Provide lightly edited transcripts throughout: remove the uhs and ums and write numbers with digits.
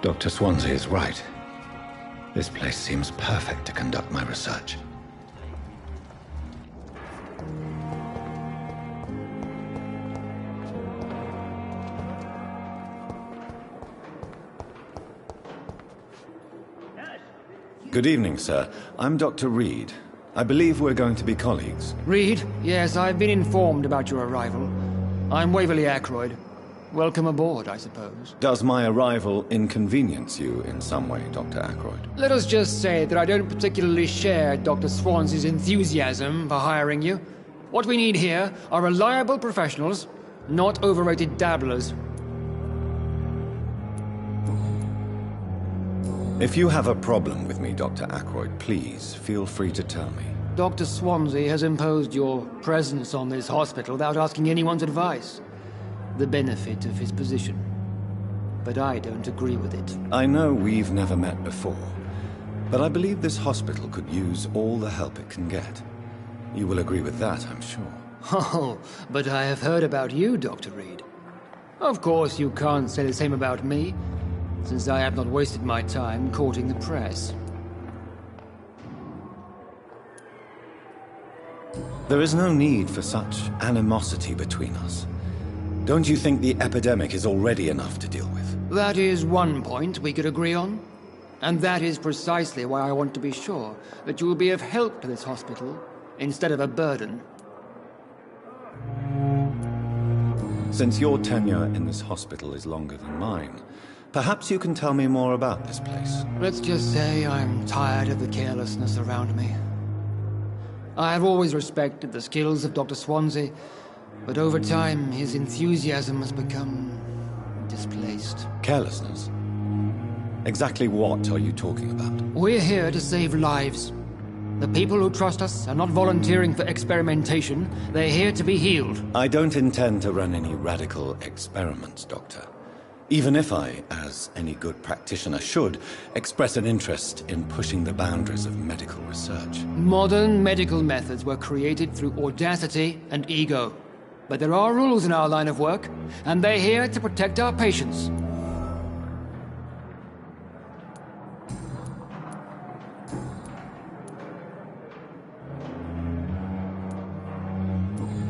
Dr. Swansea is right. This place seems perfect to conduct my research. Good evening, sir. I'm Dr. Reed. I believe we're going to be colleagues. Reed? Yes, I've been informed about your arrival. I'm Waverly Ackroyd. Welcome aboard, I suppose. Does my arrival inconvenience you in some way, Dr. Ackroyd? Let us just say that I don't particularly share Dr. Swansea's enthusiasm for hiring you. What we need here are reliable professionals, not overrated dabblers. If you have a problem with me, Dr. Ackroyd, please feel free to tell me. Dr. Swansea has imposed your presence on this hospital without asking anyone's advice. The benefit of his position. But I don't agree with it. I know we've never met before, but I believe this hospital could use all the help it can get. You will agree with that, I'm sure. Oh, but I have heard about you, Dr. Reed. Of course, you can't say the same about me, since I have not wasted my time courting the press. There is no need for such animosity between us. Don't you think the epidemic is already enough to deal with? That is one point we could agree on. And that is precisely why I want to be sure that you will be of help to this hospital, instead of a burden. Since your tenure in this hospital is longer than mine, perhaps you can tell me more about this place. Let's just say I'm tired of the carelessness around me. I have always respected the skills of Dr. Swansea, but over time his enthusiasm has become displaced. Carelessness? Exactly what are you talking about? We're here to save lives. The people who trust us are not volunteering for experimentation. They're here to be healed. I don't intend to run any radical experiments, Doctor. Even if I, as any good practitioner should, express an interest in pushing the boundaries of medical research. Modern medical methods were created through audacity and ego. But there are rules in our line of work, and they're here to protect our patients.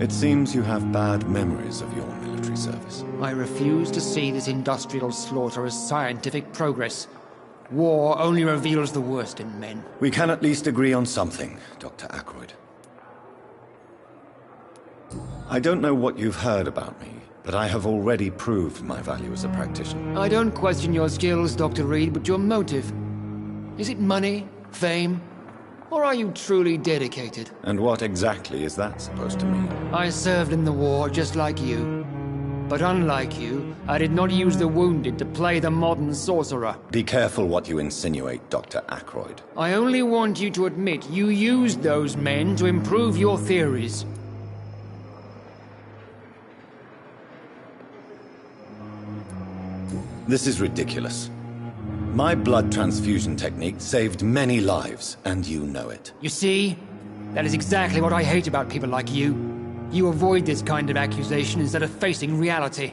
It seems you have bad memories of your military service. I refuse to see this industrial slaughter as scientific progress. War only reveals the worst in men. We can at least agree on something, Dr. Ackroyd. I don't know what you've heard about me, but I have already proved my value as a practitioner. I don't question your skills, Dr. Reed, but your motive. Is it money, fame, or are you truly dedicated? And what exactly is that supposed to mean? I served in the war just like you. But unlike you, I did not use the wounded to play the modern sorcerer. Be careful what you insinuate, Dr. Ackroyd. I only want you to admit you used those men to improve your theories. This is ridiculous. My blood transfusion technique saved many lives, and you know it. You see? That is exactly what I hate about people like you. You avoid this kind of accusation instead of facing reality.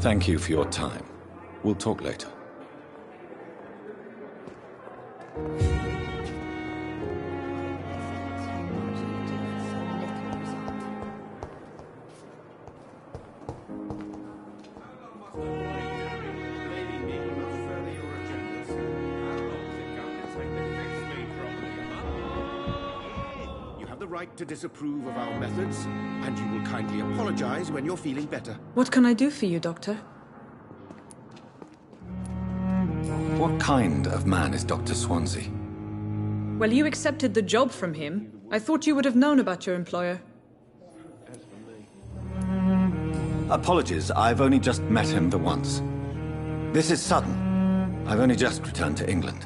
Thank you for your time. We'll talk later. To disapprove of our methods, and you will kindly apologize when you're feeling better. What can I do for you, Doctor? What kind of man is Dr. Swansea? Well, you accepted the job from him. I thought you would have known about your employer. Apologies, I've only just met him the once. This is sudden. I've only just returned to England.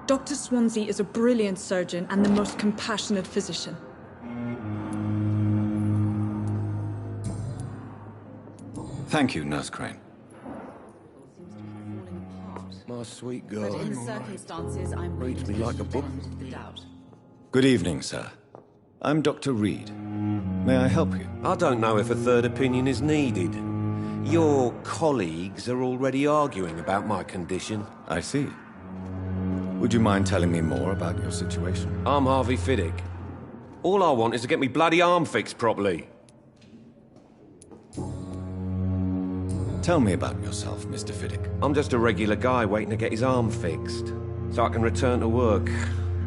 Dr. Swansea is a brilliant surgeon and the most compassionate physician. Thank you, Nurse Crane. My sweet girl. But in the circumstances, I'm Reads me like a book. the doubt. Good evening, sir. I'm Dr. Reed. May I help you? I don't know if a third opinion is needed. Your colleagues are already arguing about my condition. I see. Would you mind telling me more about your situation? I'm Harvey Fiddick. All I want is to get me bloody arm fixed properly. Tell me about yourself, Mr. Fiddick. I'm just a regular guy waiting to get his arm fixed, so I can return to work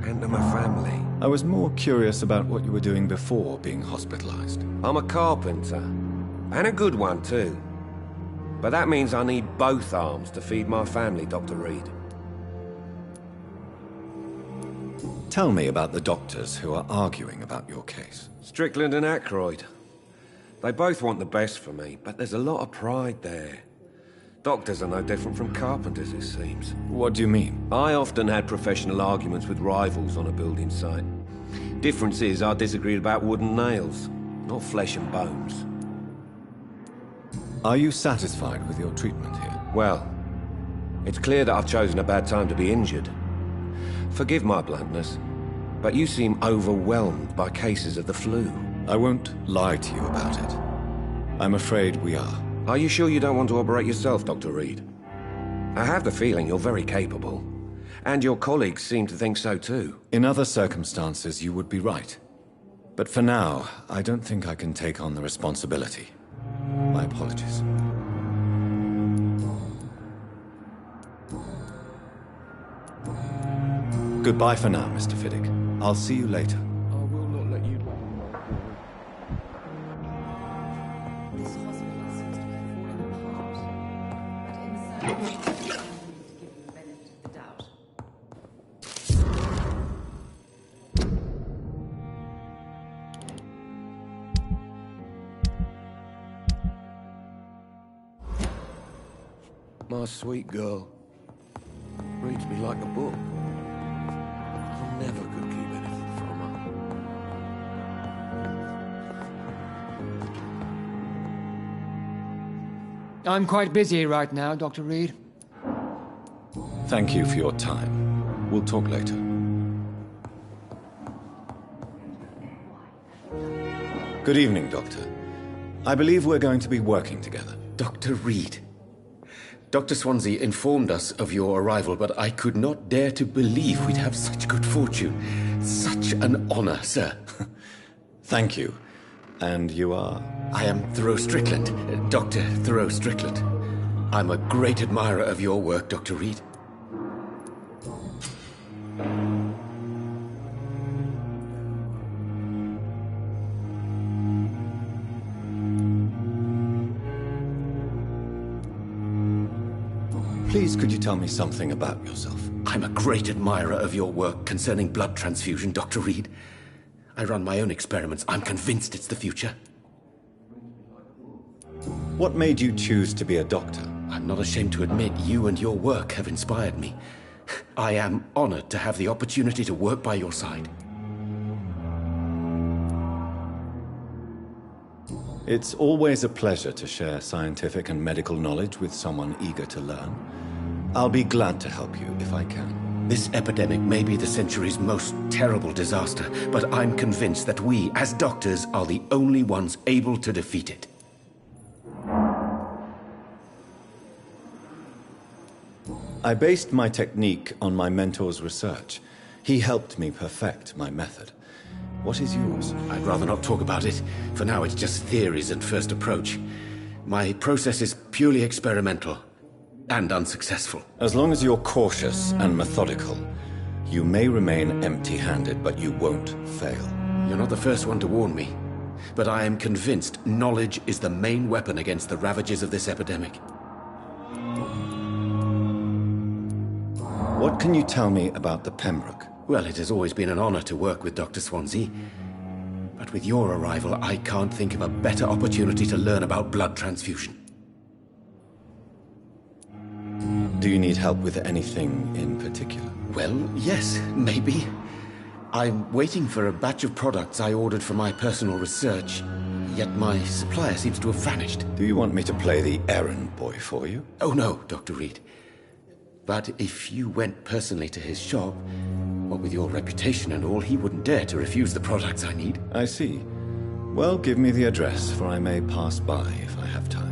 and to my family. I was more curious about what you were doing before being hospitalized. I'm a carpenter, and a good one too. But that means I need both arms to feed my family, Dr. Reed. Tell me about the doctors who are arguing about your case. Strickland and Aykroyd. They both want the best for me, but there's a lot of pride there. Doctors are no different from carpenters, it seems. What do you mean? I often had professional arguments with rivals on a building site. Difference is I disagreed about wooden nails, not flesh and bones. Are you satisfied with your treatment here? Well, it's clear that I've chosen a bad time to be injured. Forgive my bluntness, but you seem overwhelmed by cases of the flu. I won't lie to you about it. I'm afraid we are. Are you sure you don't want to operate yourself, Dr. Reed? I have the feeling you're very capable. And your colleagues seem to think so too. In other circumstances, you would be right. But for now, I don't think I can take on the responsibility. My apologies. Goodbye for now, Mr. Fiddick. I'll see you later. I will not let you... This hospital seems to be falling apart. But inside, to give you the benefit of the doubt. My sweet girl. Reads me like a book. I never could keep anything from her. I'm quite busy right now, Dr. Reed. Thank you for your time. We'll talk later. Good evening, Doctor. I believe we're going to be working together. Dr. Reed. Dr. Swansea informed us of your arrival, but I could not dare to believe we'd have such good fortune. Such an honor, sir. Thank you. And you are? I am Thoreau Strickland, Dr. Thoreau Strickland. I'm a great admirer of your work, Dr. Reed. Please, could you tell me something about yourself? I'm a great admirer of your work concerning blood transfusion, Dr. Reed. I run my own experiments. I'm convinced it's the future. What made you choose to be a doctor? I'm not ashamed to admit you and your work have inspired me. I am honored to have the opportunity to work by your side. It's always a pleasure to share scientific and medical knowledge with someone eager to learn. I'll be glad to help you if I can. This epidemic may be the century's most terrible disaster, but I'm convinced that we, as doctors, are the only ones able to defeat it. I based my technique on my mentor's research. He helped me perfect my method. What is yours? I'd rather not talk about it. For now, it's just theories and first approach. My process is purely experimental and unsuccessful. As long as you're cautious and methodical, you may remain empty-handed, but you won't fail. You're not the first one to warn me, but I am convinced knowledge is the main weapon against the ravages of this epidemic. What can you tell me about the Pembroke? Well, it has always been an honor to work with Dr. Swansea. But with your arrival, I can't think of a better opportunity to learn about blood transfusion. Do you need help with anything in particular? Well, yes, maybe. I'm waiting for a batch of products I ordered for my personal research, yet my supplier seems to have vanished. Do you want me to play the errand boy for you? Oh no, Dr. Reed. But if you went personally to his shop, what with your reputation and all, he wouldn't dare to refuse the products I need. I see. Well, give me the address, for I may pass by if I have time.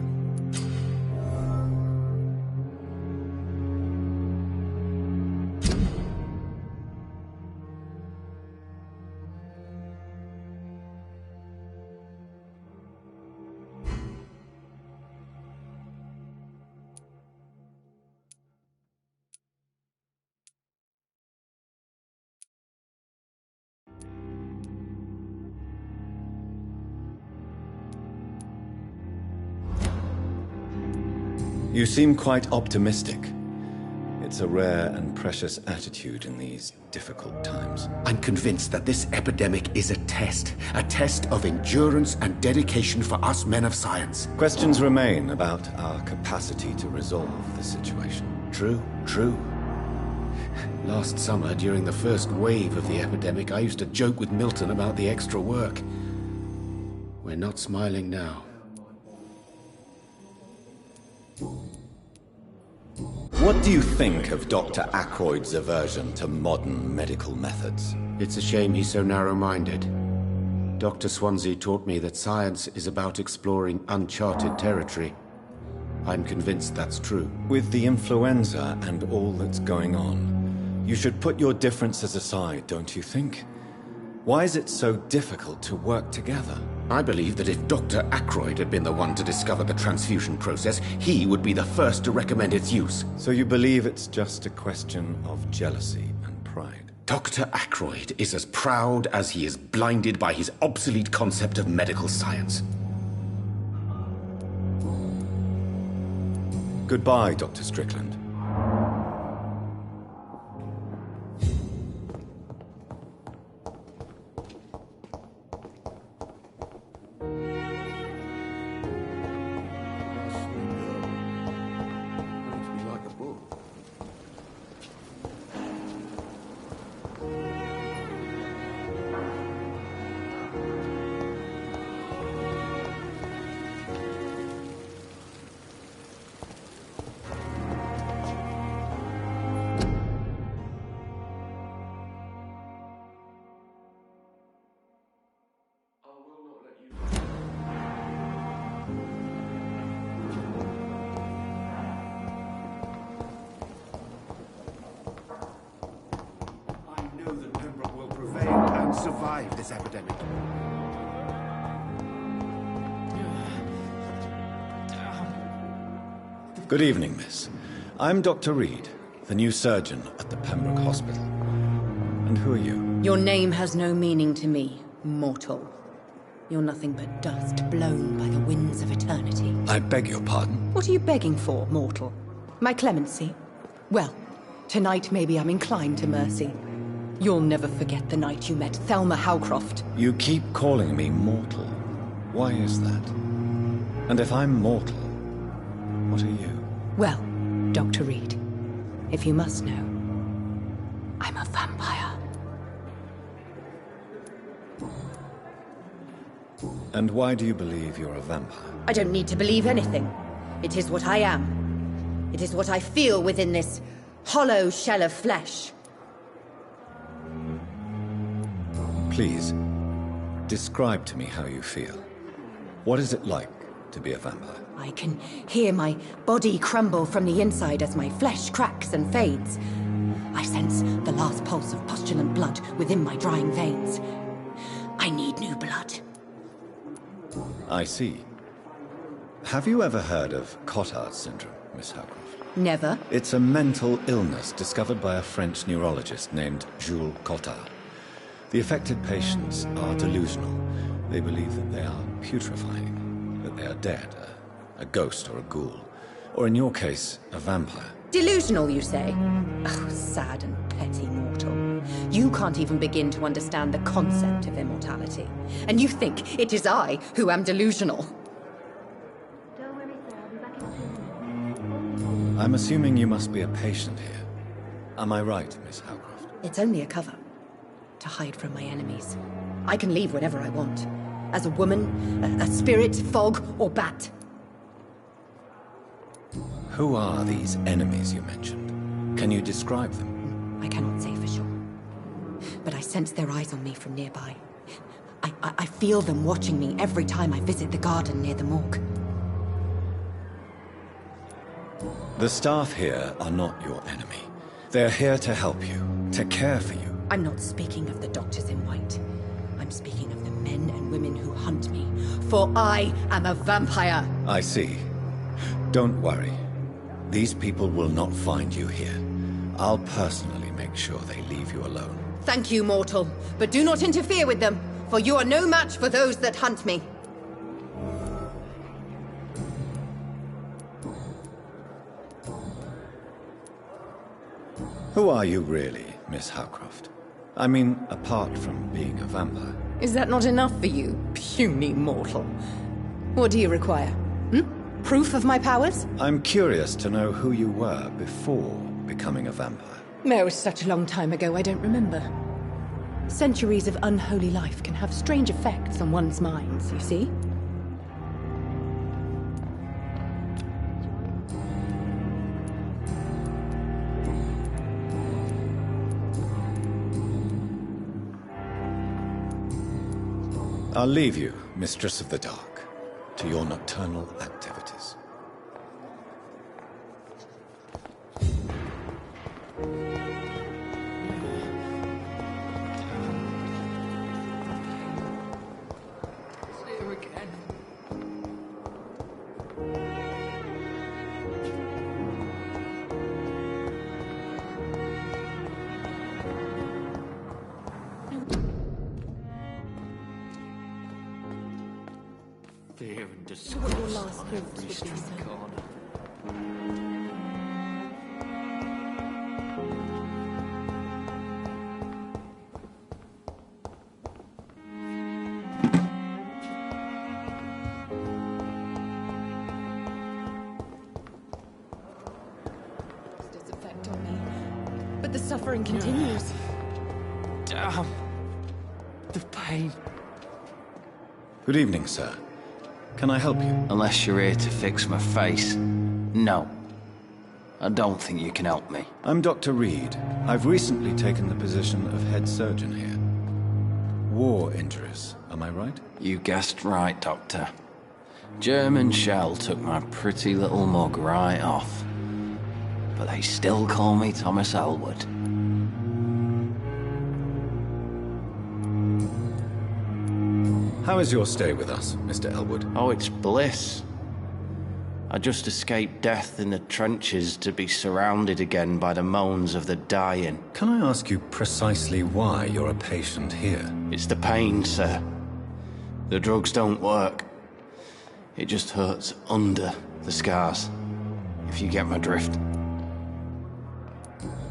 You seem quite optimistic. It's a rare and precious attitude in these difficult times. I'm convinced that this epidemic is a test of endurance and dedication for us men of science. Questions remain about our capacity to resolve the situation. True. Last summer, during the first wave of the epidemic, I used to joke with Milton about the extra work. We're not smiling now. What do you think of Dr. Ackroyd's aversion to modern medical methods? It's a shame he's so narrow-minded. Dr. Swansea taught me that science is about exploring uncharted territory. I'm convinced that's true. With the influenza and all that's going on, you should put your differences aside, don't you think? Why is it so difficult to work together? I believe that if Dr. Ackroyd had been the one to discover the transfusion process, he would be the first to recommend its use. So you believe it's just a question of jealousy and pride? Dr. Ackroyd is as proud as he is blinded by his obsolete concept of medical science. Goodbye, Dr. Strickland. Survive this epidemic. Good evening, miss. I'm Dr. Reed, the new surgeon at the Pembroke Hospital. And who are you? Your name has no meaning to me, mortal. You're nothing but dust blown by the winds of eternity. I beg your pardon? What are you begging for, mortal? My clemency? Well, tonight maybe I'm inclined to mercy. You'll never forget the night you met Thelma Howcroft. You keep calling me mortal. Why is that? And if I'm mortal, what are you? Well, Dr. Reed, if you must know, I'm a vampire. And why do you believe you're a vampire? I don't need to believe anything. It is what I am. It is what I feel within this hollow shell of flesh. Please, describe to me how you feel. What is it like to be a vampire? I can hear my body crumble from the inside as my flesh cracks and fades. I sense the last pulse of postulant blood within my drying veins. I need new blood. I see. Have you ever heard of Cotard's syndrome, Miss Howcroft? Never. It's a mental illness discovered by a French neurologist named Jules Cotard. The affected patients are delusional. They believe that they are putrefying, that they are dead, a ghost or a ghoul, or in your case, a vampire. Delusional, you say? Oh, sad and petty mortal. You can't even begin to understand the concept of immortality. And you think it is I who am delusional. Don't worry, sir. I'll be back in 2 minutes. I'm assuming you must be a patient here. Am I right, Miss Howcroft? It's only a cover. To hide from my enemies. I can leave whenever I want. As a woman, a spirit, fog, or bat. Who are these enemies you mentioned? Can you describe them? I cannot say for sure. But I sense their eyes on me from nearby. I feel them watching me every time I visit the garden near the morgue. The staff here are not your enemy. They're here to help you, to care for you. I'm not speaking of the doctors in white. I'm speaking of the men and women who hunt me, for I am a vampire. I see. Don't worry. These people will not find you here. I'll personally make sure they leave you alone. Thank you, mortal, but do not interfere with them, for you are no match for those that hunt me. Who are you really, Miss Howcroft? I mean, apart from being a vampire. Is that not enough for you, puny mortal? What do you require? Proof of my powers? I'm curious to know who you were before becoming a vampire. No, such a long time ago, I don't remember. Centuries of unholy life can have strange effects on one's minds, you see? I'll leave you, Mistress of the Dark, to your nocturnal activities. Fear and disgrace What your last on thoughts every would be, street sir. corner. Its effect on me. But the suffering continues. Damn. The pain. Good evening, sir. Can I help you? Unless you're here to fix my face. No. I don't think you can help me. I'm Dr. Reed. I've recently taken the position of head surgeon here. War injuries, am I right? You guessed right, Doctor. German shell took my pretty little mug right off. But they still call me Thomas Elwood. How is your stay with us, Mr. Elwood? Oh, it's bliss. I just escaped death in the trenches to be surrounded again by the moans of the dying. Can I ask you precisely why you're a patient here? It's the pain, sir. The drugs don't work. It just hurts under the scars, if you get my drift.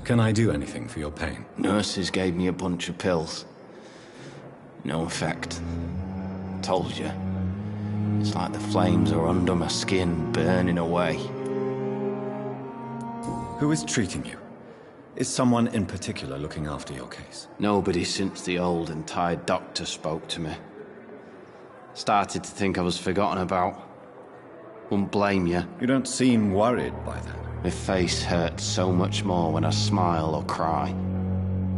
Can I do anything for your pain? Nurses gave me a bunch of pills. No effect. Told you. It's like the flames are under my skin, burning away. Who is treating you? Is someone in particular looking after your case? Nobody since the old and tired doctor spoke to me. Started to think I was forgotten about. Wouldn't blame you. You don't seem worried by that. My face hurts so much more when I smile or cry.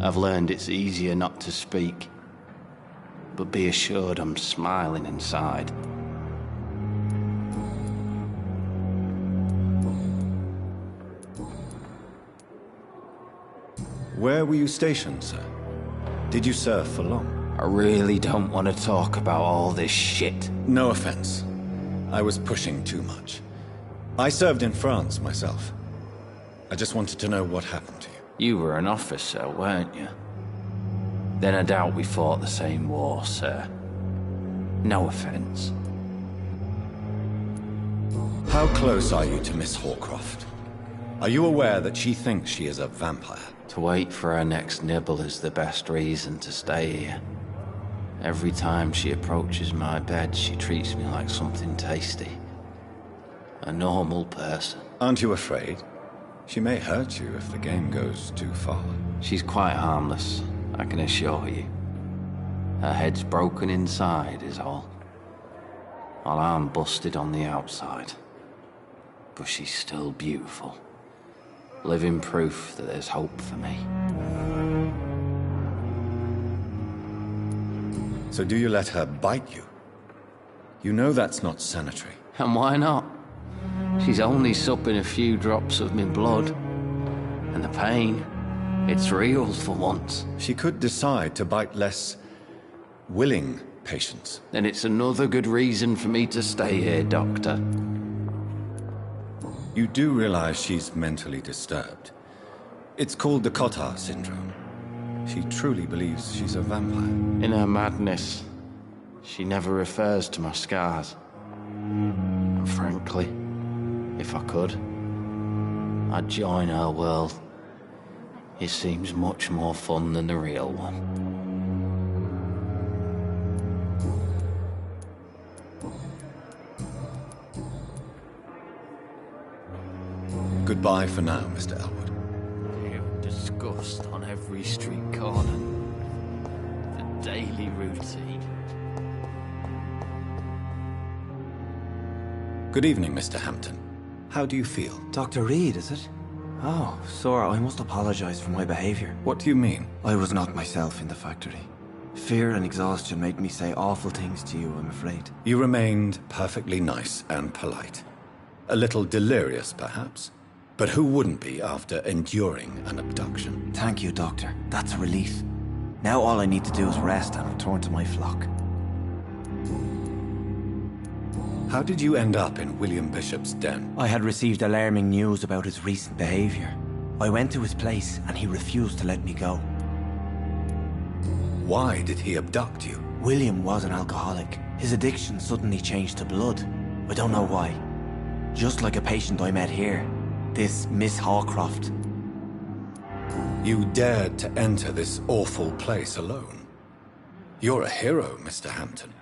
I've learned it's easier not to speak. But be assured I'm smiling inside. Where were you stationed, sir? Did you serve for long? I really don't want to talk about all this shit. No offense. I was pushing too much. I served in France myself. I just wanted to know what happened to you. You were an officer, weren't you? Then I doubt we fought the same war, sir. No offense. How close are you to Miss Hawcroft? Are you aware that she thinks she is a vampire? To wait for her next nibble is the best reason to stay here. Every time she approaches my bed, she treats me like something tasty. A normal person. Aren't you afraid? She may hurt you if the game goes too far. She's quite harmless, I can assure you. Her head's broken inside is all. While I'm busted on the outside. But she's still beautiful. Living proof that there's hope for me. So do you let her bite you? You know that's not sanitary. And why not? She's only supping a few drops of me blood. And the pain, it's real for once. She could decide to bite less willing patients. Then it's another good reason for me to stay here, Doctor. You do realize she's mentally disturbed. It's called the Cotard syndrome. She truly believes she's a vampire. In her madness, she never refers to my scars. And frankly, if I could, I'd join her world. It seems much more fun than the real one. Goodbye for now, Mr. Elwood. Disgust on every street corner. The daily routine. Good evening, Mr. Hampton. How do you feel? Dr. Reed, is it? Oh, sir, I must apologize for my behavior. What do you mean? I was not myself in the factory. Fear and exhaustion made me say awful things to you, I'm afraid. You remained perfectly nice and polite. A little delirious, perhaps. But who wouldn't be after enduring an abduction? Thank you, Doctor. That's a relief. Now all I need to do is rest and return to my flock. How did you end up in William Bishop's den? I had received alarming news about his recent behavior. I went to his place and he refused to let me go. Why did he abduct you? William was an alcoholic. His addiction suddenly changed to blood. I don't know why. Just like a patient I met here. This Miss Hawcroft. You dared to enter this awful place alone. You're a hero, Mr. Hampton.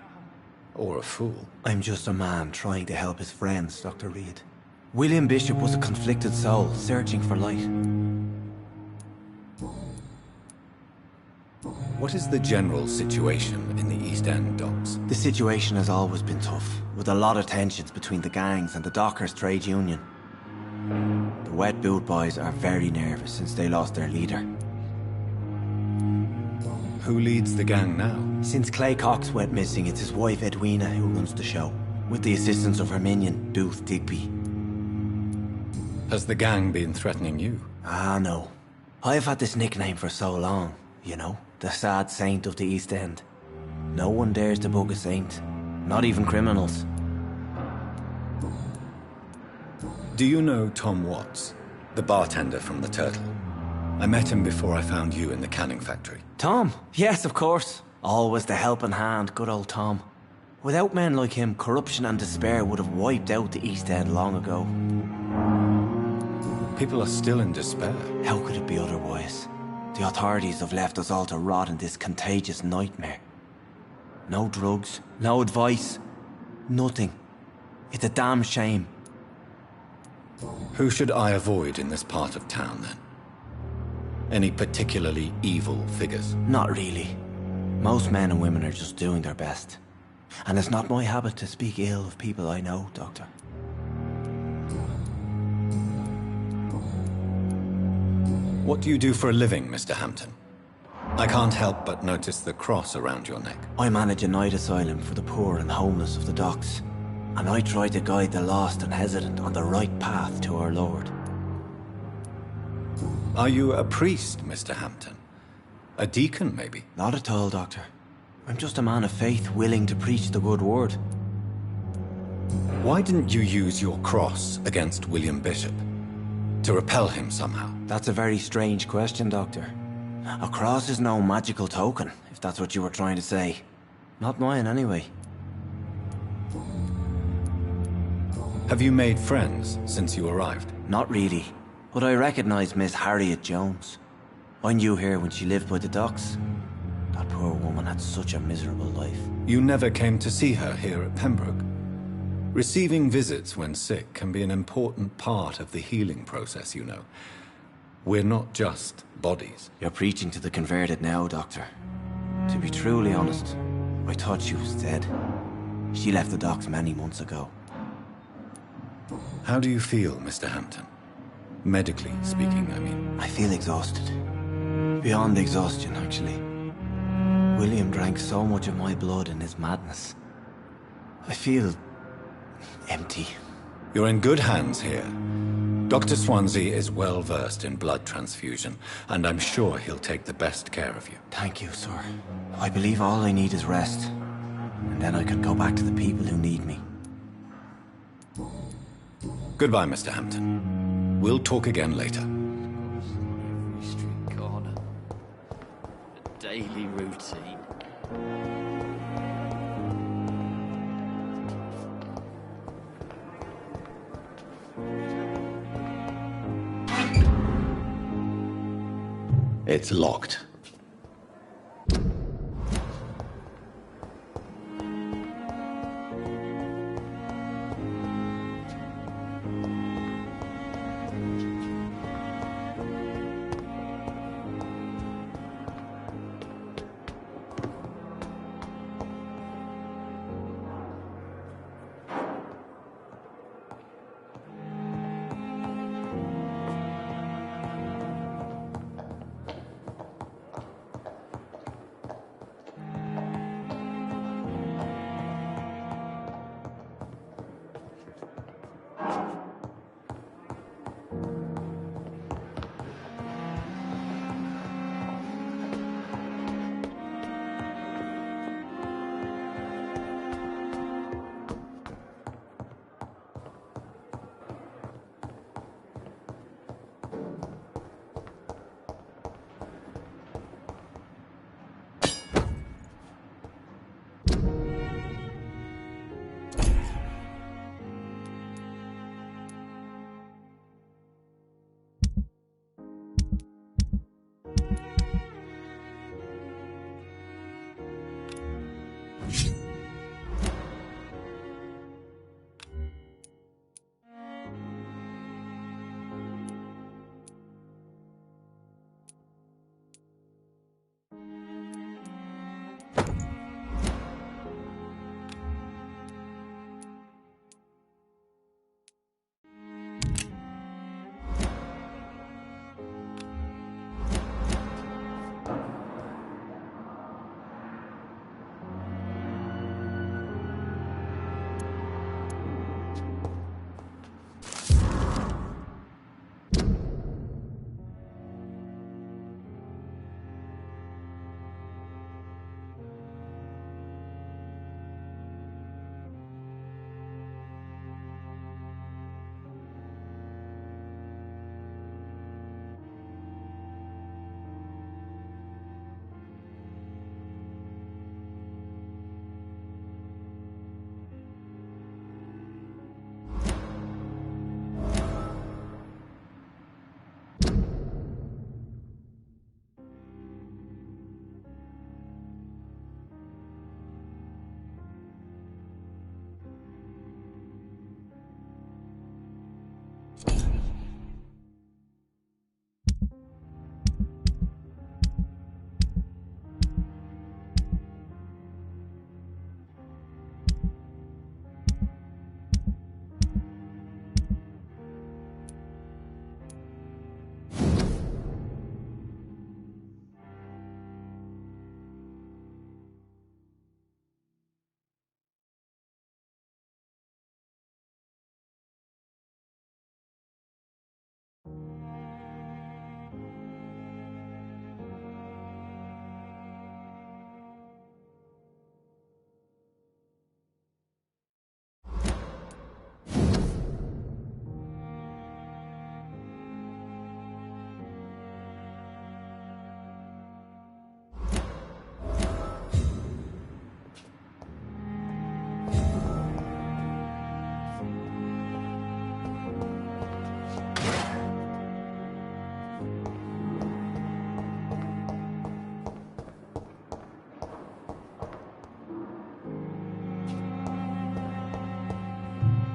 Or a fool. I'm just a man trying to help his friends, Dr. Reed. William Bishop was a conflicted soul, searching for light. What is the general situation in the East End docks? The situation has always been tough, with a lot of tensions between the gangs and the dockers' trade union. The wet boot boys are very nervous since they lost their leader. Who leads the gang now? Since Clay Cox went missing, it's his wife Edwina who runs the show, with the assistance of her minion, Booth Digby. Has the gang been threatening you? Ah, no. I've had this nickname for so long, you know, the sad saint of the East End. No one dares to bug a saint, not even criminals. Do you know Tom Watts, the bartender from the Turtle? I met him before I found you in the canning factory. Tom? Yes, of course. Always the helping hand, good old Tom. Without men like him, corruption and despair would have wiped out the East End long ago. People are still in despair. How could it be otherwise? The authorities have left us all to rot in this contagious nightmare. No drugs, no advice, nothing. It's a damn shame. Who should I avoid in this part of town, then? Any particularly evil figures? Not really. Most men and women are just doing their best. And it's not my habit to speak ill of people I know, Doctor. What do you do for a living, Mr. Hampton? I can't help but notice the cross around your neck. I manage a night asylum for the poor and homeless of the docks. And I try to guide the lost and hesitant on the right path to our Lord. Are you a priest, Mr. Hampton? A deacon, maybe? Not at all, Doctor. I'm just a man of faith willing to preach the good word. Why didn't you use your cross against William Bishop? To repel him somehow? That's a very strange question, Doctor. A cross is no magical token, if that's what you were trying to say. Not mine, anyway. Have you made friends since you arrived? Not really, but I recognize Miss Harriet Jones. I knew her when she lived by the docks. That poor woman had such a miserable life. You never came to see her here at Pembroke? Receiving visits when sick can be an important part of the healing process, you know. We're not just bodies. You're preaching to the converted now, Doctor. To be truly honest, I thought she was dead. She left the docks many months ago. How do you feel, Mr. Hampton? Medically speaking, I mean. I feel exhausted. Beyond exhaustion, actually. William drank so much of my blood in his madness. I feel empty. You're in good hands here. Dr. Swansea is well versed in blood transfusion, and I'm sure he'll take the best care of you. Thank you, sir. I believe all I need is rest. And then I could go back to the people who need me. Goodbye, Mr. Hampton. We'll talk again later. Every street corner. A daily routine. It's locked.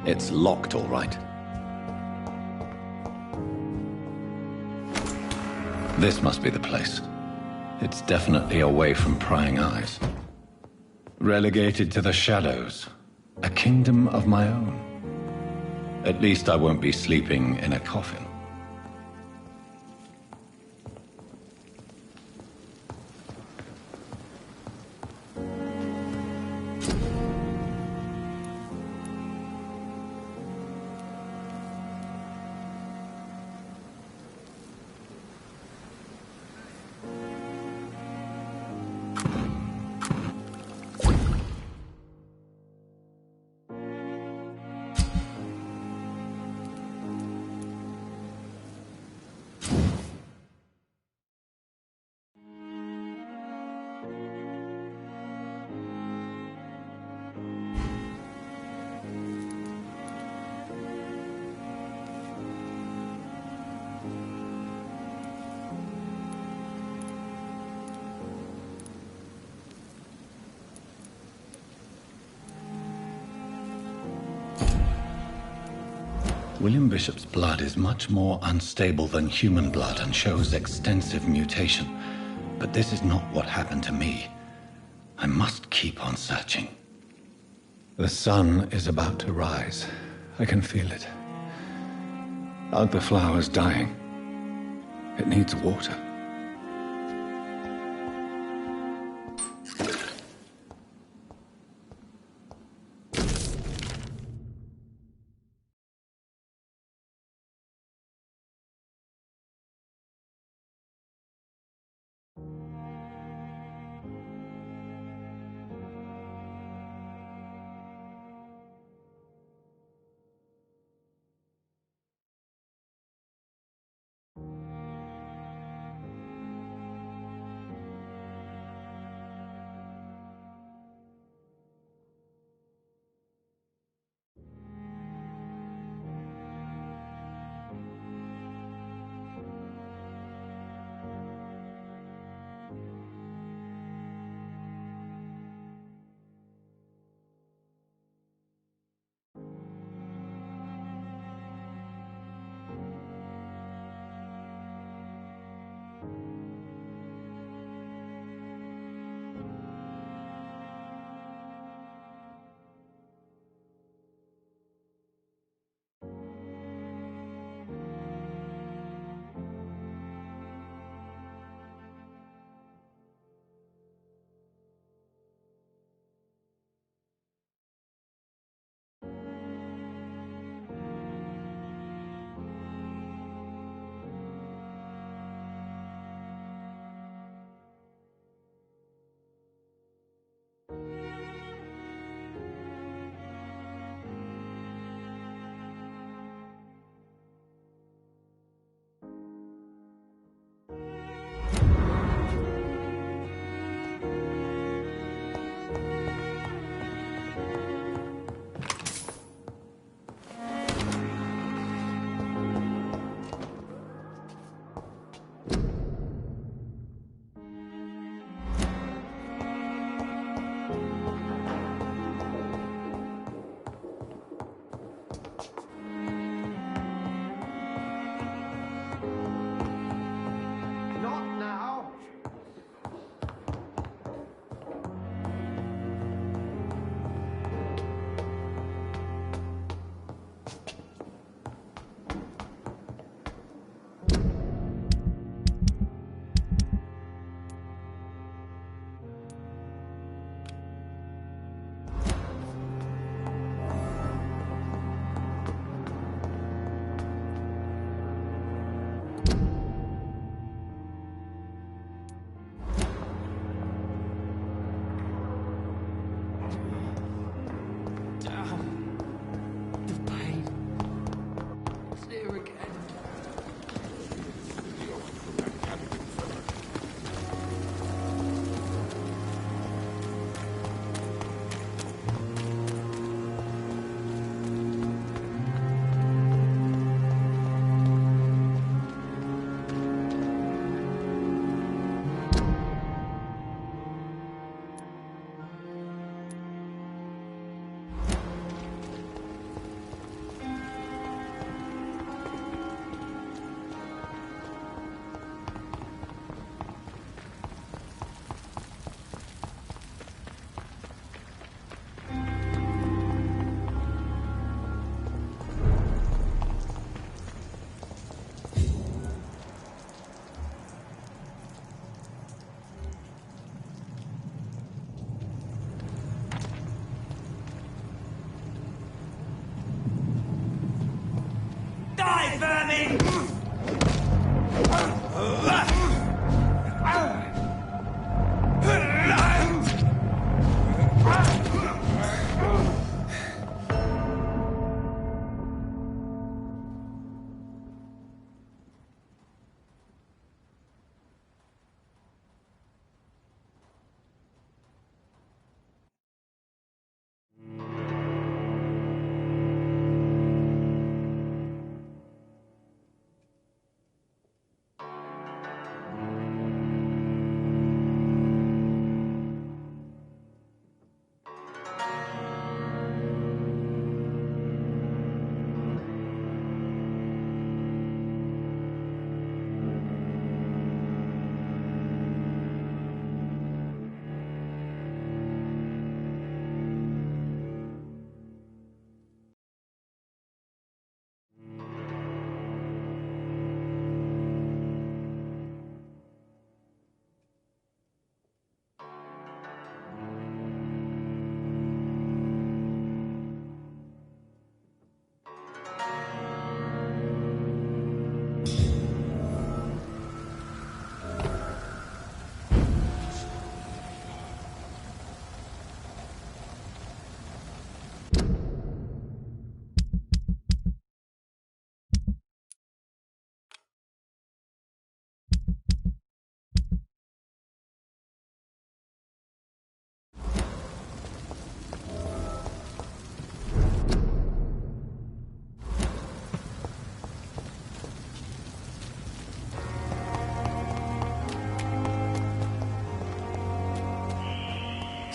It's locked, all right. This must be the place. It's definitely away from prying eyes. Relegated to the shadows. A kingdom of my own. At least I won't be sleeping in a coffin. William Bishop's blood is much more unstable than human blood and shows extensive mutation. But this is not what happened to me. I must keep on searching. The sun is about to rise. I can feel it. Aren't the flowers dying? It needs water.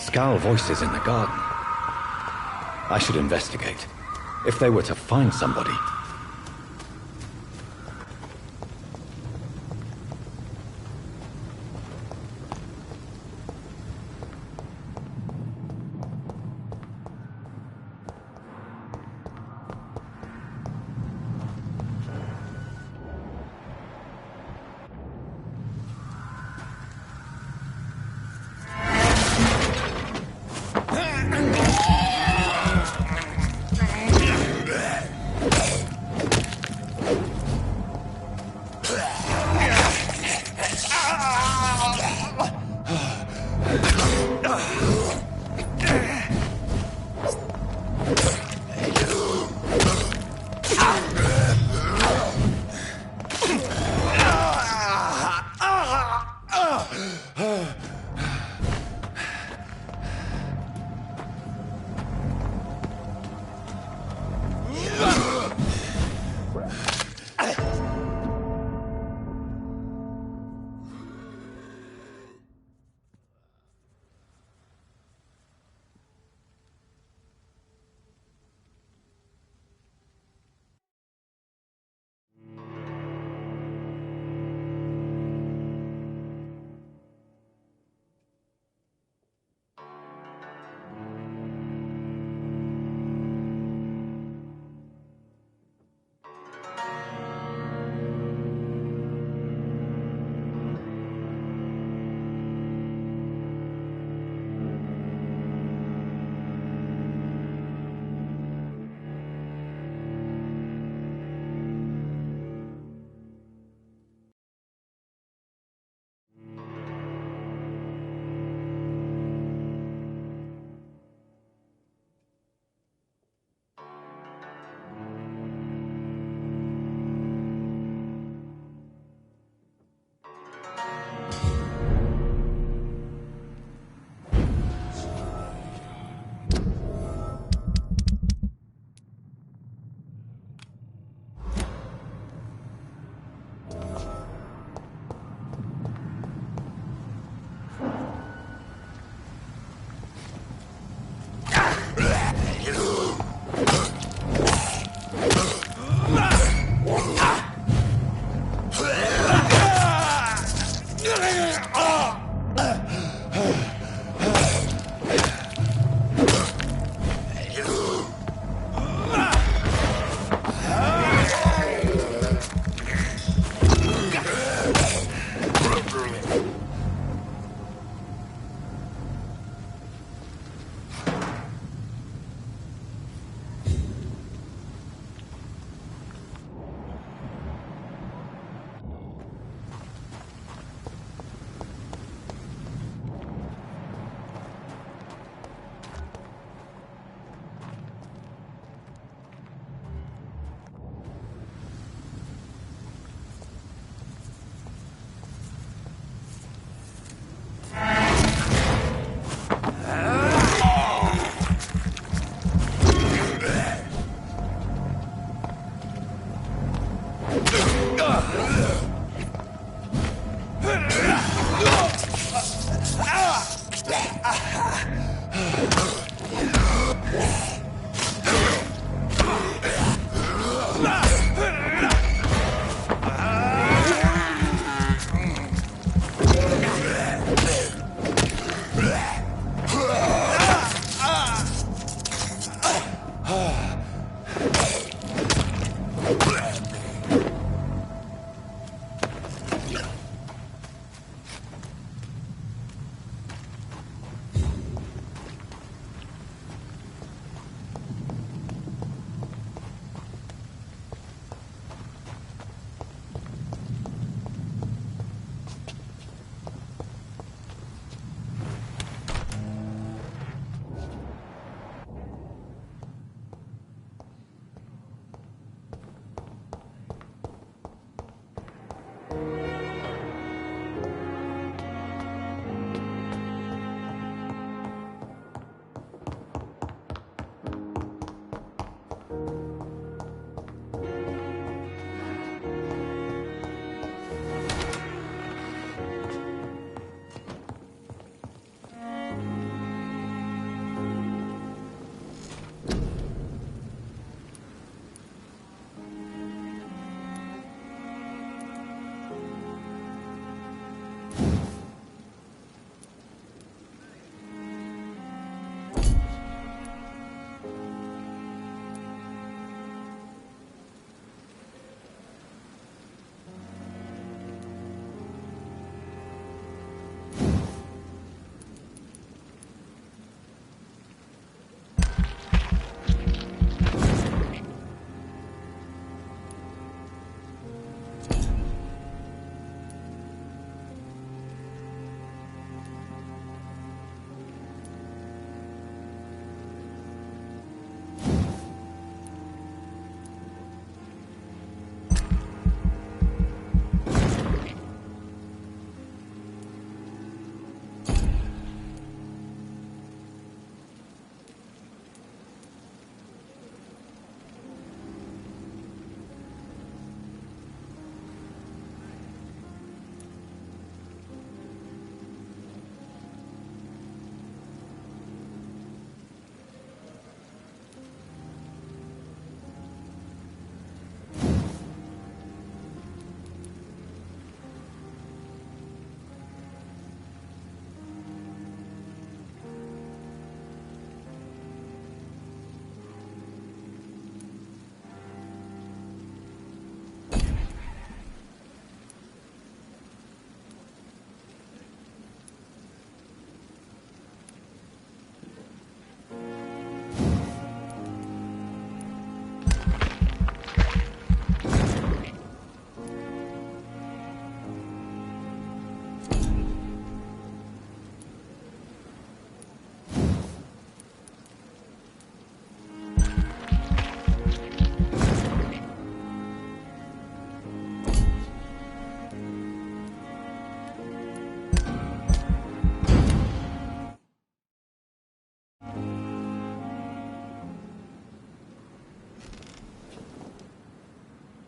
Scowl voices in the garden. I should investigate. If they were to find somebody...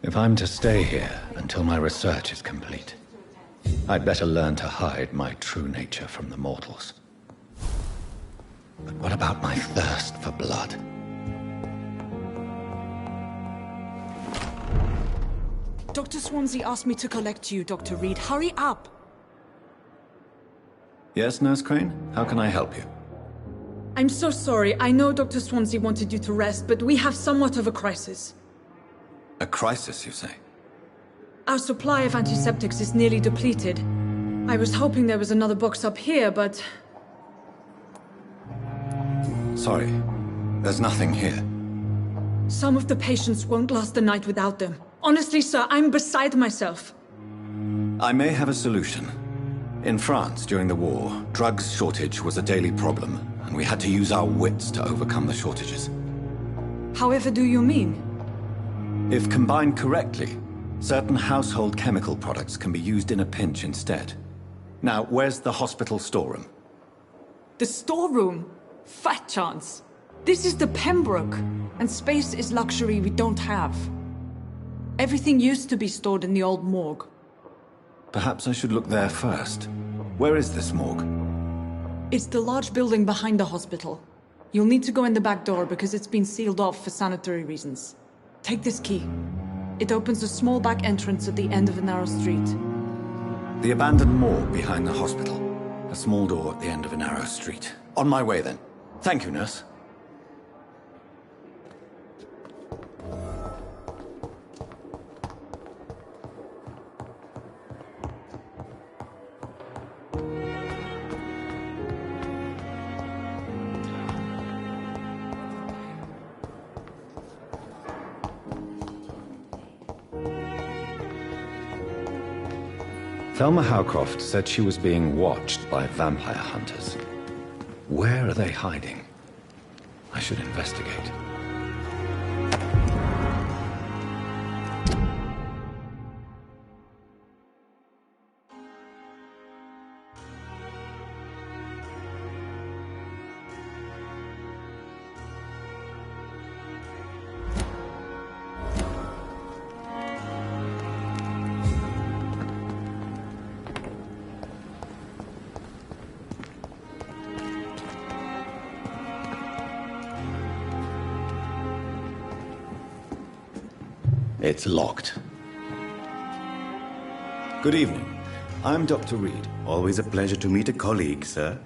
If I'm to stay here until my research is complete, I'd better learn to hide my true nature from the mortals. But what about my thirst for blood? Dr. Swansea asked me to collect you, Dr. Reed. Hurry up! Yes, Nurse Crane? How can I help you? I'm so sorry. I know Dr. Swansea wanted you to rest, but we have somewhat of a crisis. A crisis, you say? Our supply of antiseptics is nearly depleted. I was hoping there was another box up here, but... Sorry, there's nothing here. Some of the patients won't last the night without them. Honestly, sir, I'm beside myself. I may have a solution. In France, during the war, drugs shortage was a daily problem, and we had to use our wits to overcome the shortages. However do you mean? If combined correctly, certain household chemical products can be used in a pinch instead. Now, where's the hospital storeroom? The storeroom? Fat chance. This is the Pembroke, and space is luxury we don't have. Everything used to be stored in the old morgue. Perhaps I should look there first. Where is this morgue? It's the large building behind the hospital. You'll need to go in the back door because it's been sealed off for sanitary reasons. Take this key. It opens a small back entrance at the end of a narrow street. The abandoned morgue behind the hospital. A small door at the end of a narrow street. On my way then. Thank you, nurse. Thelma Howcroft said she was being watched by vampire hunters. Where are they hiding? I should investigate. It's locked. Good evening. I'm Dr. Reed. Always a pleasure to meet a colleague, sir.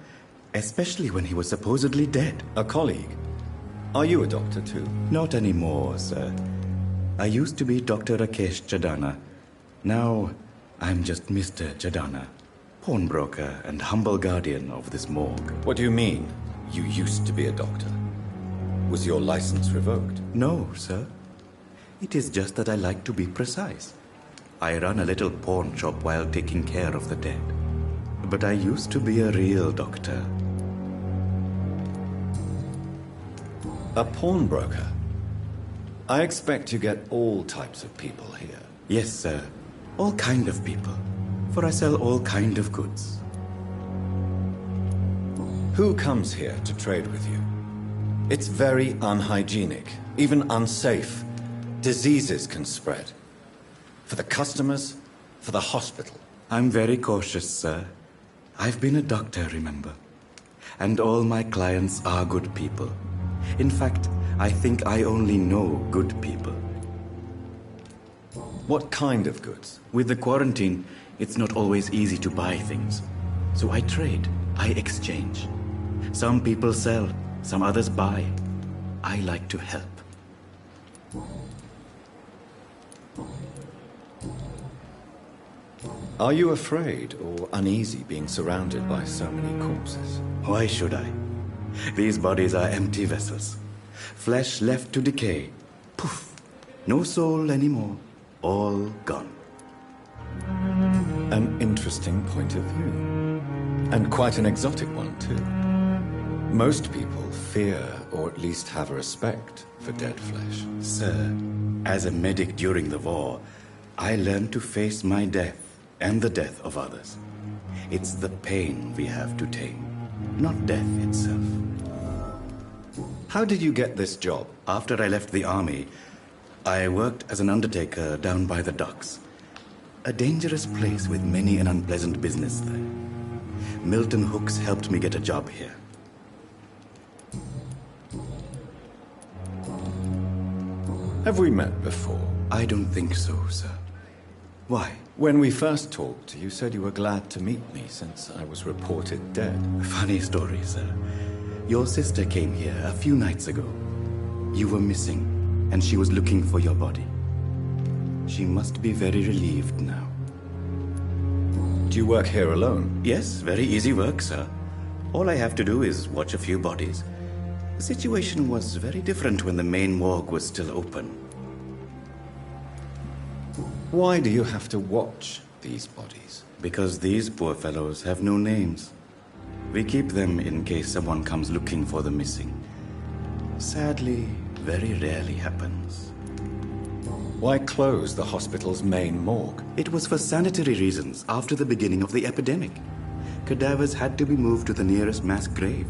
Especially when he was supposedly dead. A colleague? Are you a doctor too? Not anymore, sir. I used to be Dr. Rakesh Chadana. Now, I'm just Mr. Chadana, pawnbroker and humble guardian of this morgue. What do you mean, you used to be a doctor? Was your license revoked? No, sir. It is just that I like to be precise. I run a little pawn shop while taking care of the dead. But I used to be a real doctor. A pawnbroker? I expect you get all types of people here. Yes, sir. All kind of people. For I sell all kind of goods. Who comes here to trade with you? It's very unhygienic, even unsafe. Diseases can spread. For the customers, for the hospital. I'm very cautious, sir. I've been a doctor, remember? And all my clients are good people. In fact, I think I only know good people. What kind of goods? With the quarantine, it's not always easy to buy things. So I trade, I exchange. Some people sell, some others buy. I like to help. Are you afraid or uneasy being surrounded by so many corpses? Why should I? These bodies are empty vessels. Flesh left to decay. Poof. No soul anymore. All gone. An interesting point of view. And quite an exotic one, too. Most people fear, or at least have a respect, for dead flesh. Sir, as a medic during the war, I learned to face my death and the death of others. It's the pain we have to tame, not death itself. How did you get this job? After I left the army, I worked as an undertaker down by the docks. A dangerous place with many an unpleasant business there. Milton Hooks helped me get a job here. Have we met before? I don't think so, sir. Why? When we first talked, you said you were glad to meet me since I was reported dead. Funny story, sir. Your sister came here a few nights ago. You were missing, and she was looking for your body. She must be very relieved now. Do you work here alone? Yes, very easy work, sir. All I have to do is watch a few bodies. The situation was very different when the main morgue was still open. Why do you have to watch these bodies? Because these poor fellows have no names. We keep them in case someone comes looking for the missing. Sadly, very rarely happens. Why close the hospital's main morgue? It was for sanitary reasons after the beginning of the epidemic. Cadavers had to be moved to the nearest mass grave.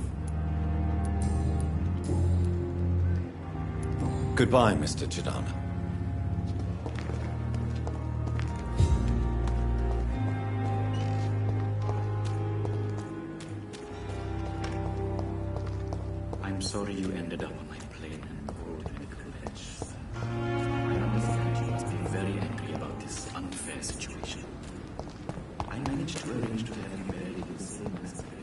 Goodbye, Mr. Chidana. I'm sorry you ended up on my plain and cold medical bench. I understand you must be very angry about this unfair situation. I managed to arrange to have you buried in the same mass grave.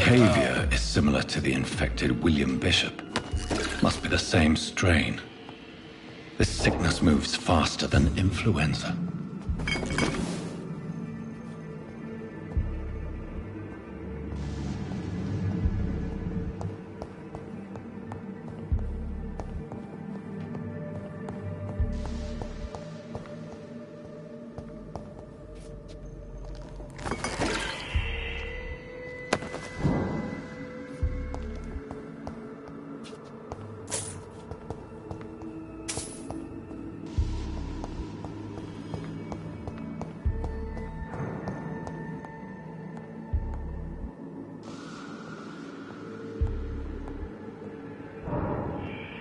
behavior is similar to the infected William Bishop. Must be the same strain. This sickness moves faster than influenza.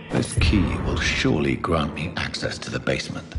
This key will surely grant me access to the basement.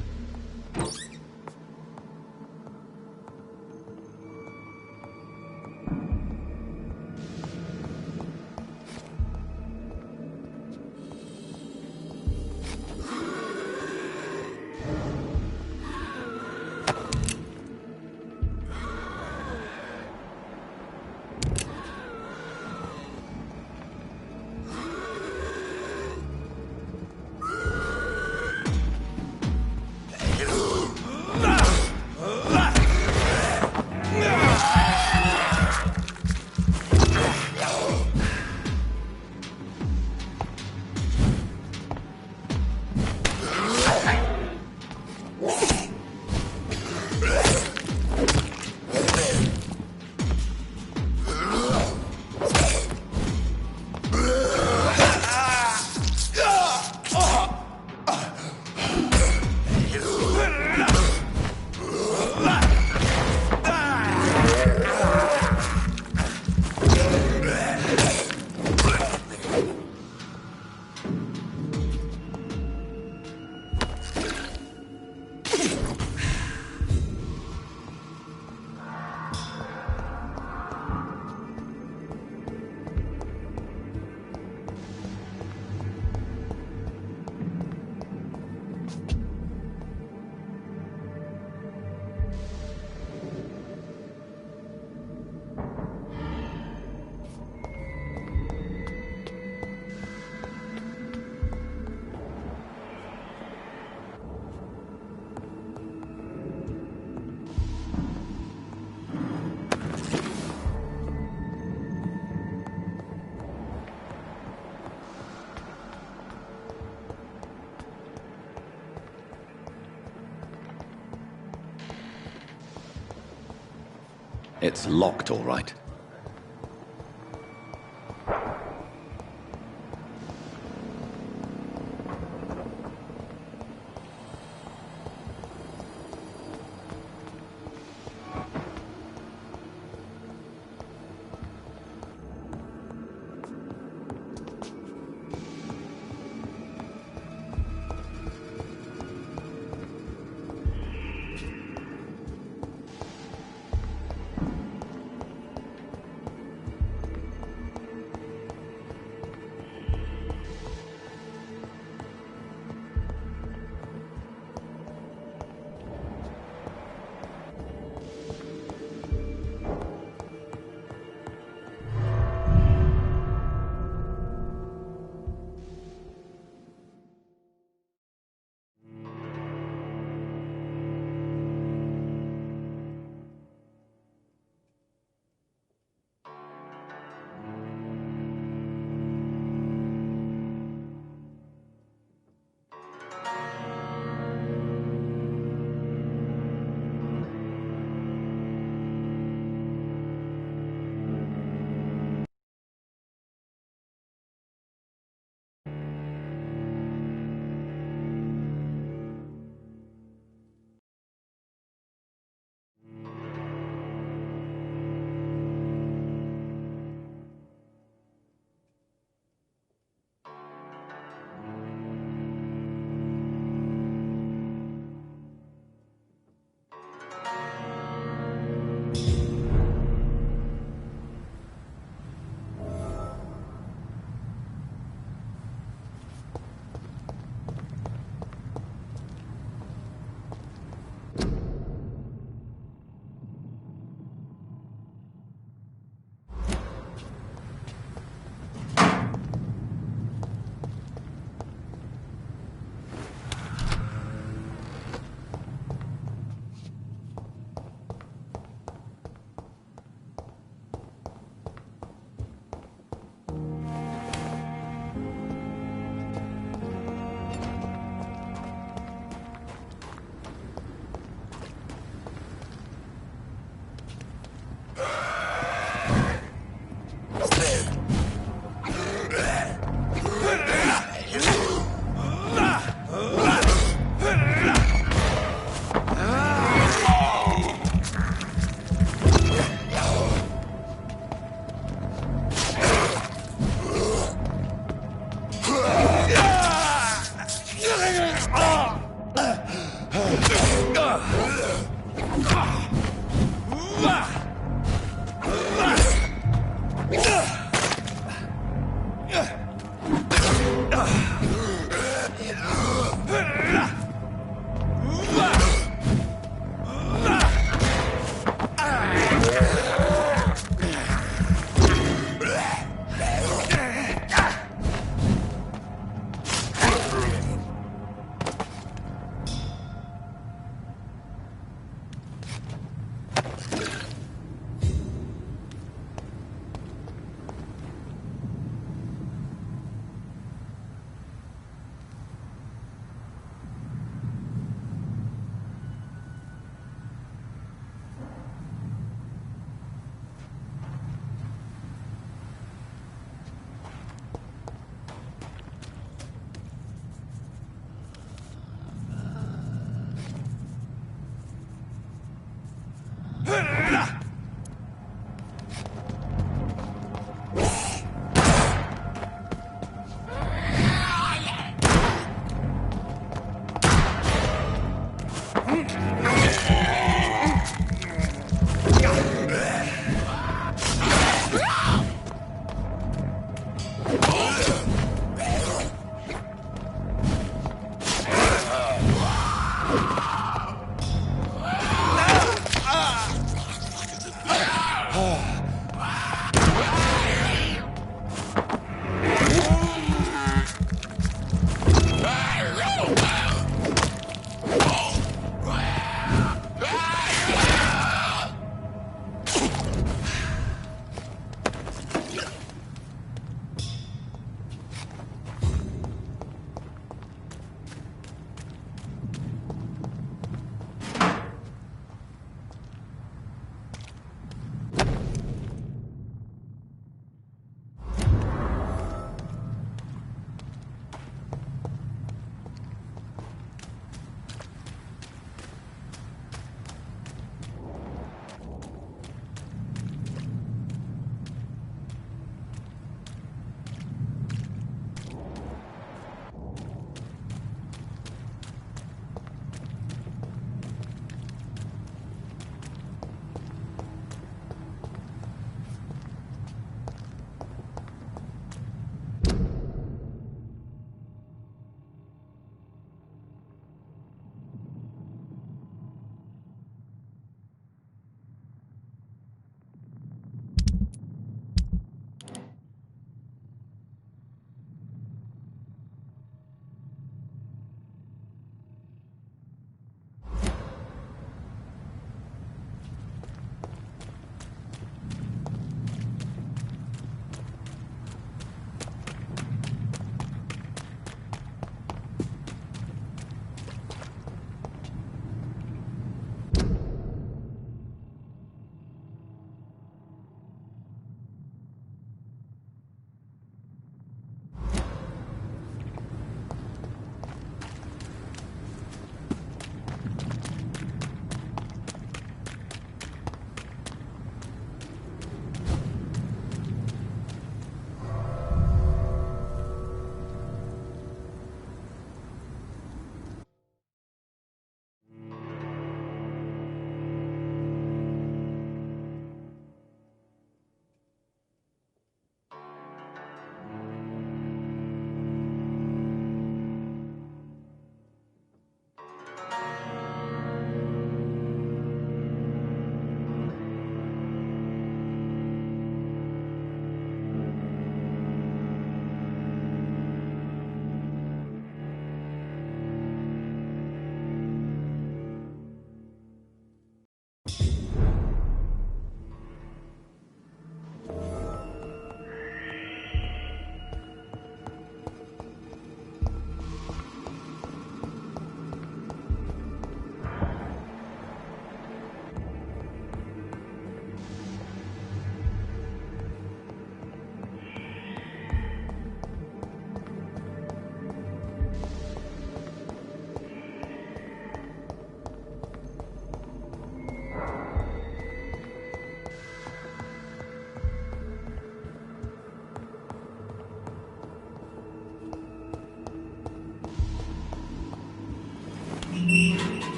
It's locked, all right.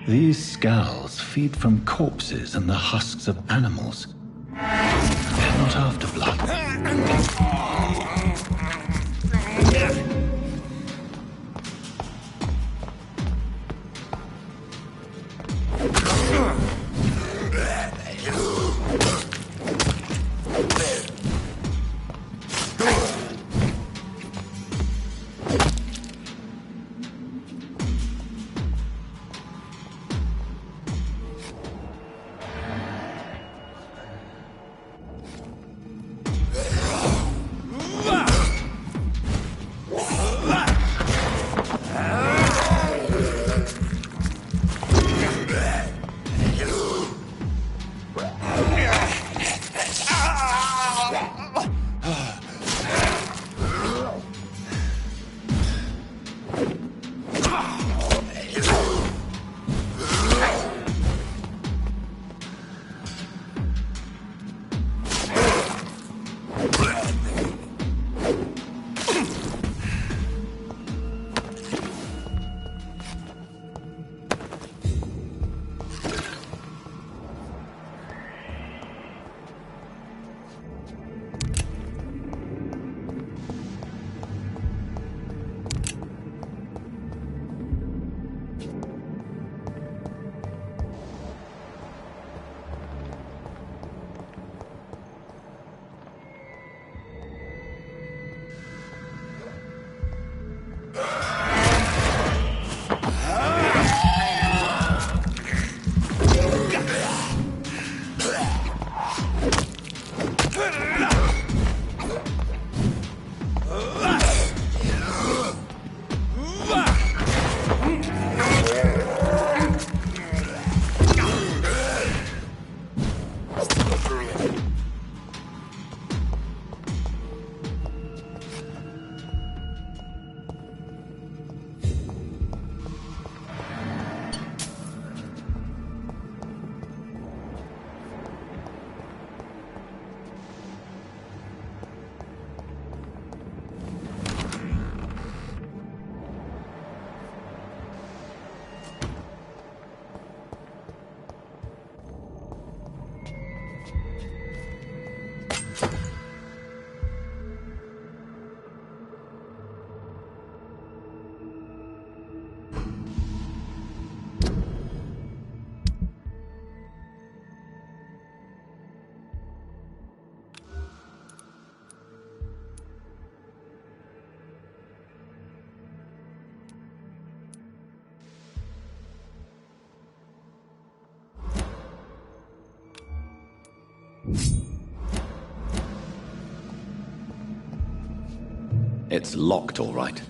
These skulls feed from corpses and the husks of animals. They're not after blood. It's locked, all right.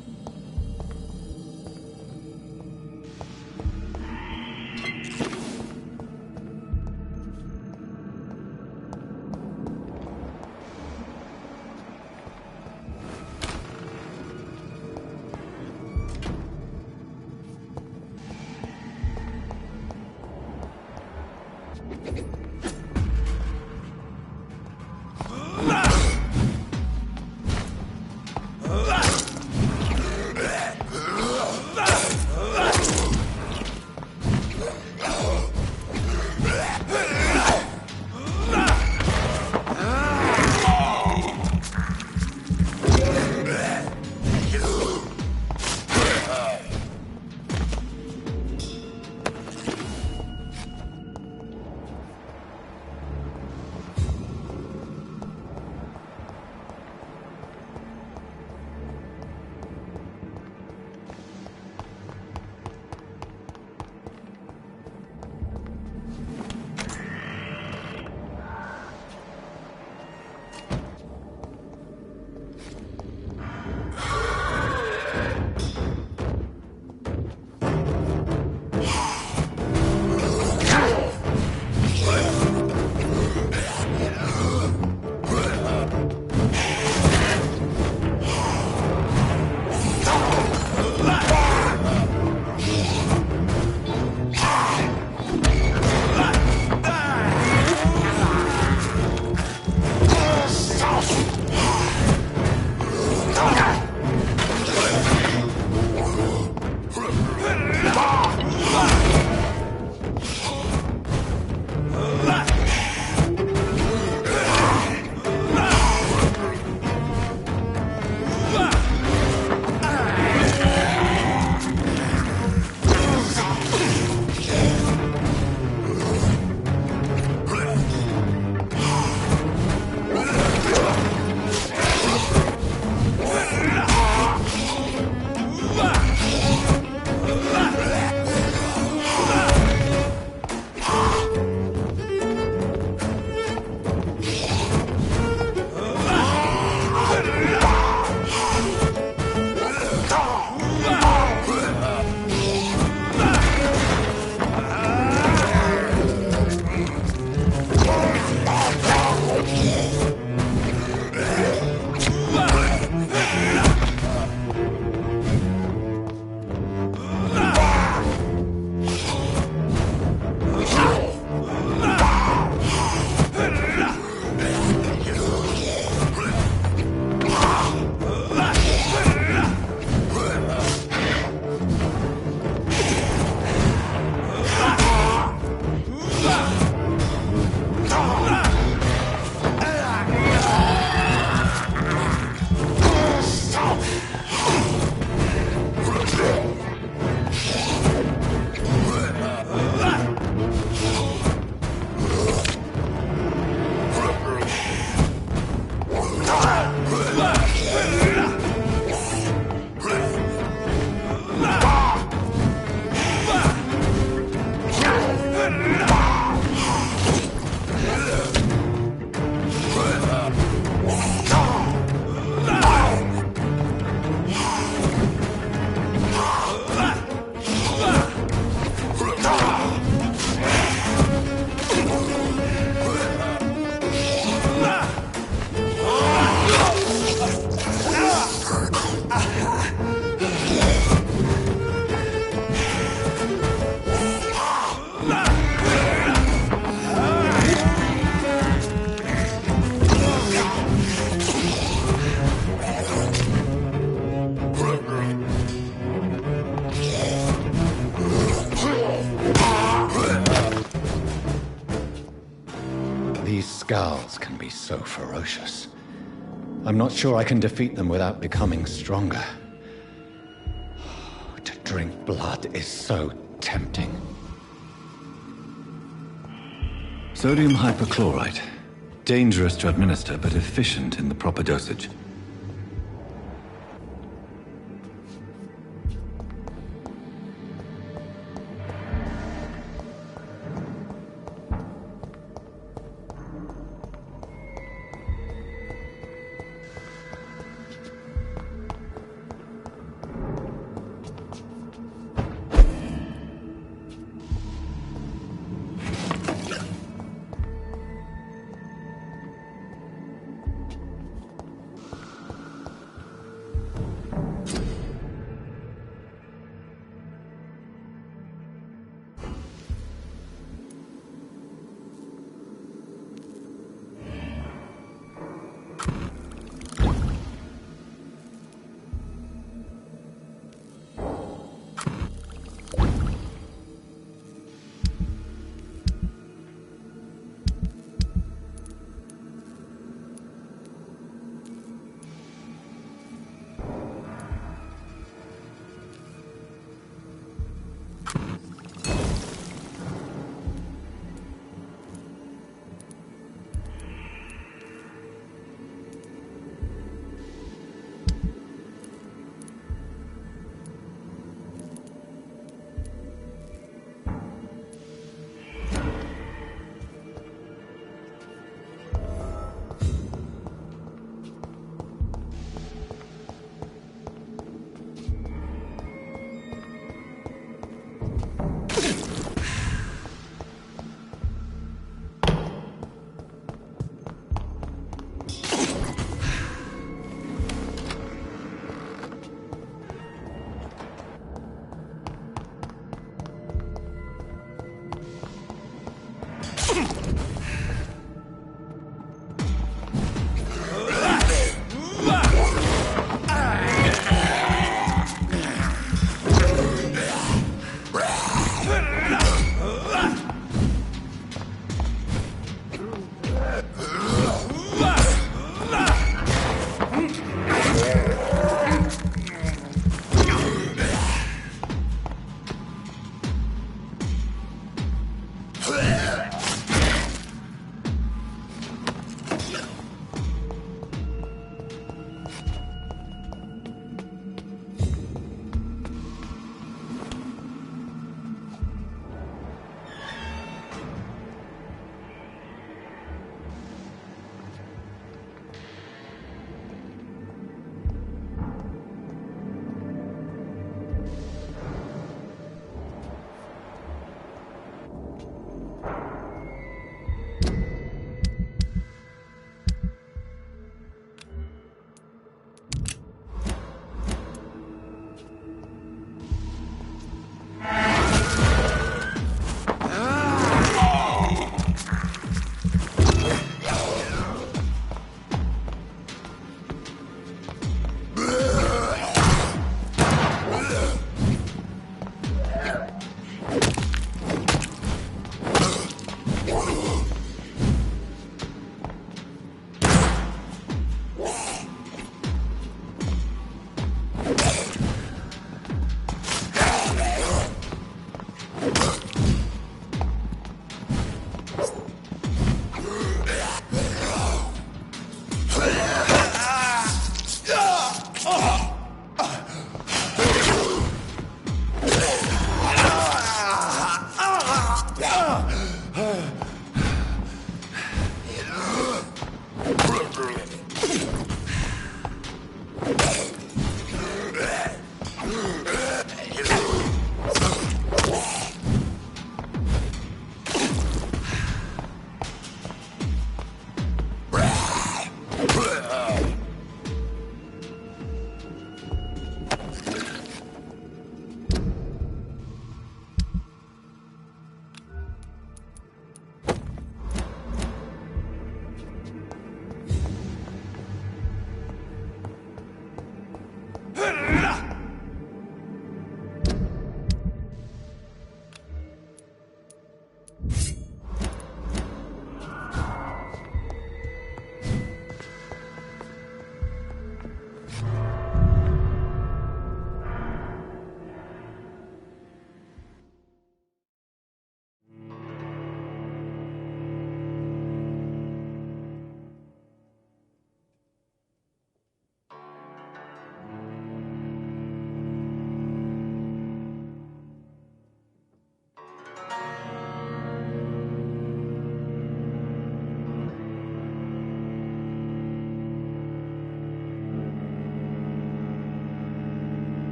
Scowls can be so ferocious. I'm not sure I can defeat them without becoming stronger. To drink blood is so tempting. Sodium hypochlorite. Dangerous to administer, but efficient in the proper dosage.